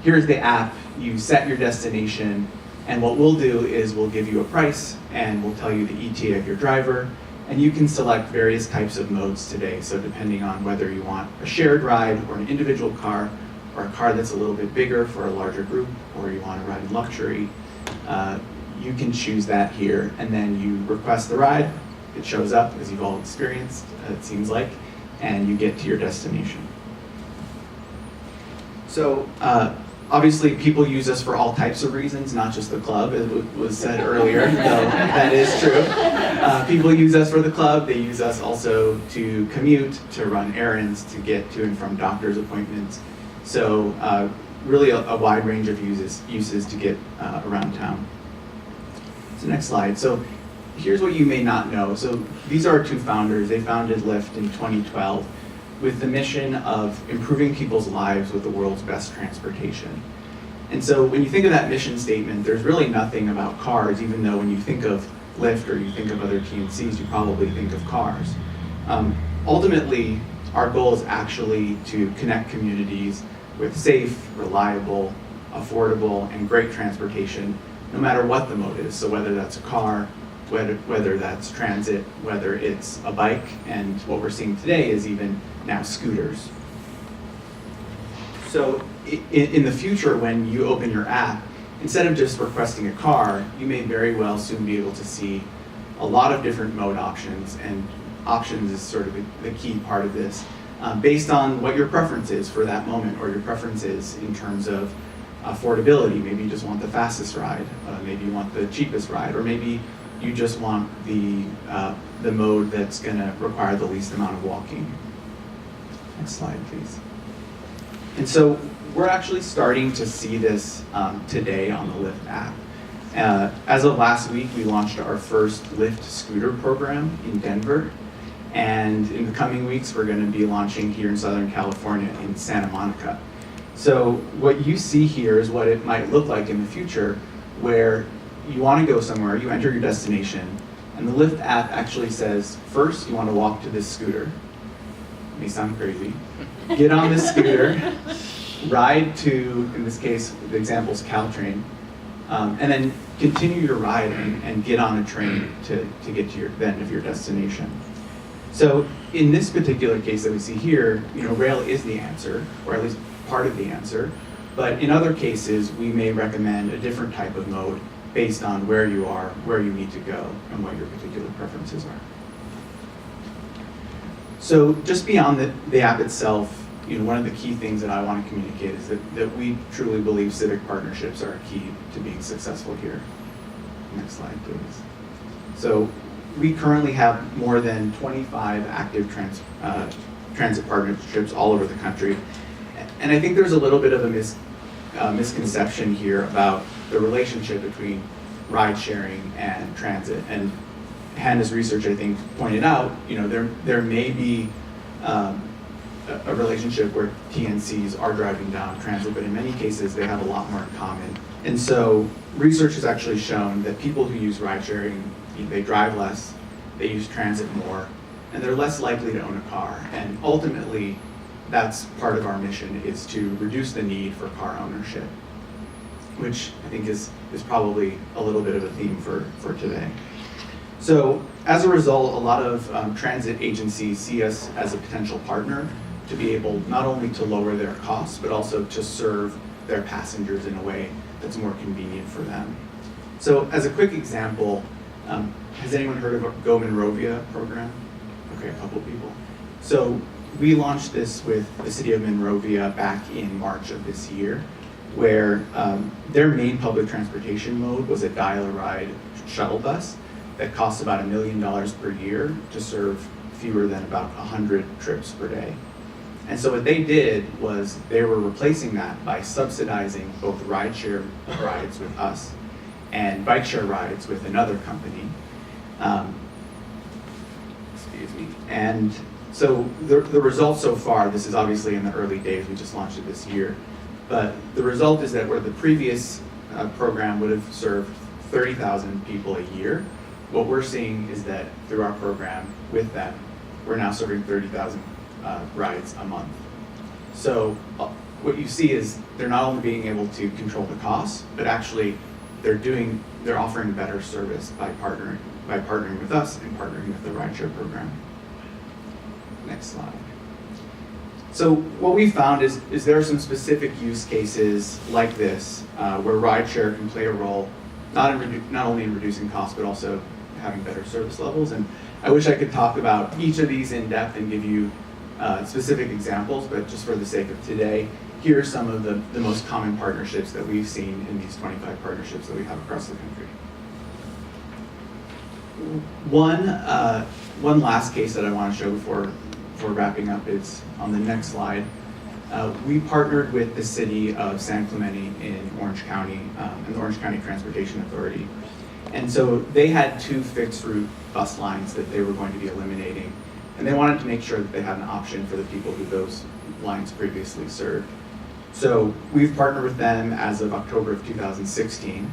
here's the app, you set your destination, and what we'll do is we'll give you a price and we'll tell you the ETA of your driver, and you can select various types of modes today. So depending on whether you want a shared ride or an individual car, or a car that's a little bit bigger for a larger group, or you want to ride in luxury, you can choose that here, and then you request the ride. It shows up, as you've all experienced, it seems like, and you get to your destination. So obviously people use us for all types of reasons, not just the club, as was said earlier, though that is true. People use us for the club, they use us also to commute, to run errands, to get to and from doctor's appointments. So really a wide range of uses to get around town. So next slide. So here's what you may not know. So these are our two founders. They founded Lyft in 2012 with the mission of improving people's lives with the world's best transportation. And so when you think of that mission statement, there's really nothing about cars, even though when you think of Lyft or you think of other TNCs, you probably think of cars. Ultimately, our goal is actually to connect communities with safe, reliable, affordable, and great transportation, no matter what the mode is. So whether that's a car, whether that's transit, whether it's a bike, and what we're seeing today is even now scooters. So in the future, when you open your app, instead of just requesting a car, you may very well soon be able to see a lot of different mode options, and options is sort of the key part of this, based on what your preference is for that moment, or your preference is in terms of affordability. Maybe you just want the fastest ride, maybe you want the cheapest ride, or maybe you just want the mode that's going to require the least amount of walking. Next slide, please. And so we're actually starting to see this today on the Lyft app. As of last week, we launched our first Lyft scooter program in Denver. And in the coming weeks, we're going to be launching here in Southern California in Santa Monica. So what you see here is what it might look like in the future, where you want to go somewhere, you enter your destination, and the Lyft app actually says, first, you want to walk to this scooter. It may sound crazy. Get on this scooter, ride to, in this case, the example is Caltrain, and then continue your ride and get on a train to get to the end of your destination. So in this particular case that we see here, rail is the answer, or at least part of the answer. But in other cases, we may recommend a different type of mode based on where you are, where you need to go, and what your particular preferences are. So just beyond the app itself, one of the key things that I want to communicate is that we truly believe civic partnerships are key to being successful here. Next slide, please. So we currently have more than 25 active transit partnerships all over the country. And I think there's a little bit of a misconception here about the relationship between ride sharing and transit. And Hannah's research, I think, pointed out, there may be a relationship where TNCs are driving down transit, but in many cases they have a lot more in common. And so research has actually shown that people who use ride sharing, they drive less, they use transit more, and they're less likely to own a car. And ultimately, that's part of our mission, is to reduce the need for car ownership, which I think is probably a little bit of a theme for today. So as a result, a lot of transit agencies see us as a potential partner to be able not only to lower their costs, but also to serve their passengers in a way that's more convenient for them. So as a quick example, has anyone heard of a Go Monrovia program? Okay, a couple people. So we launched this with the city of Monrovia back in March of this year, where their main public transportation mode was a dial-a-ride shuttle bus that costs about $1 million per year to serve fewer than about 100 trips per day. And so what they did was they were replacing that by subsidizing both rideshare rides with us and bike share rides with another company. Excuse me. And so the result so far, this is obviously in the early days, we just launched it this year, but the result is that where the previous program would have served 30,000 people a year, what we're seeing is that through our program with them, we're now serving 30,000 rides a month. So what you see is they're not only being able to control the costs, but actually they're offering better service by partnering with us and partnering with the rideshare program. Next slide. So what we found is there are some specific use cases like this where rideshare can play a role, not only in reducing costs, but also having better service levels. And I wish I could talk about each of these in depth and give you specific examples, but just for the sake of today, here are some of the most common partnerships that we've seen in these 25 partnerships that we have across the country. One last case that I want to show before wrapping up is on the next slide. We partnered with the city of San Clemente in Orange County and the Orange County Transportation Authority. And so they had 2 fixed route bus lines that they were going to be eliminating. And they wanted to make sure that they had an option for the people who those lines previously served. So we've partnered with them as of October of 2016.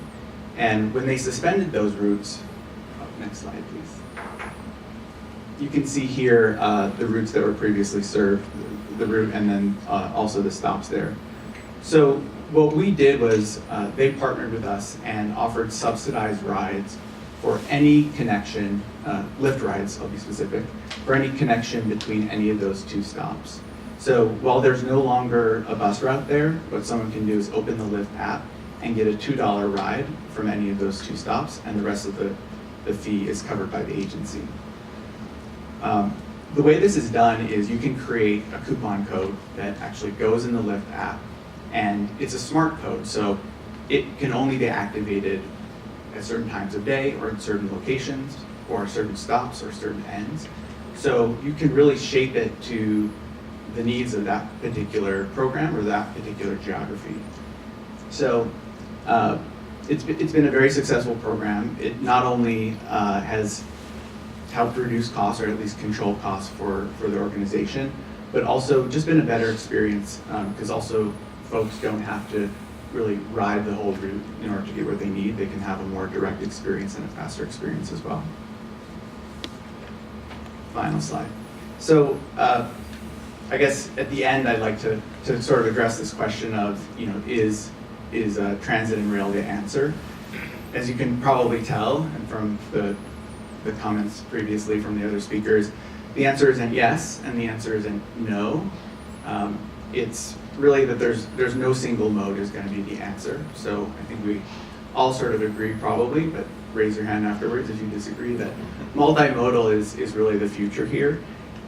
And when they suspended those routes, next slide please. You can see here the routes that were previously served, the route, and then also the stops there. So what we did was they partnered with us and offered subsidized rides for any connection, Lyft rides, I'll be specific, for any connection between any of those 2 stops. So while there's no longer a bus route there, what someone can do is open the Lyft app and get a $2 ride from any of those 2 stops, and the rest of the fee is covered by the agency. The way this is done is you can create a coupon code that actually goes in the Lyft app, and it's a smart code, so it can only be activated at certain times of day or in certain locations or certain stops or certain ends. So you can really shape it to the needs of that particular program or that particular geography. So it's been a very successful program. It not only has helped reduce costs, or at least control costs for the organization, but also just been a better experience because also folks don't have to really ride the whole route in order to get where they need. They can have a more direct experience and a faster experience as well. Final slide. So I guess at the end I'd like to sort of address this question of, is transit and rail the answer? As you can probably tell, and from the comments previously from the other speakers, the answer isn't yes, and the answer isn't no. It's really that there's no single mode is going to be the answer. So I think we all sort of agree probably, but raise your hand afterwards if you disagree, that multimodal is really the future here.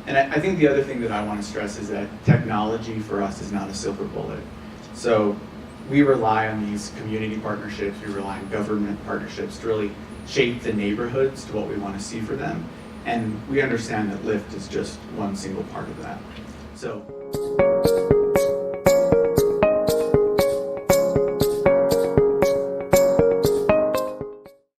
And I think the other thing that I want to stress is that technology for us is not a silver bullet. So we rely on these community partnerships, we rely on government partnerships to really shape the neighborhoods to what we want to see for them. And we understand that Lyft is just one single part of that. So.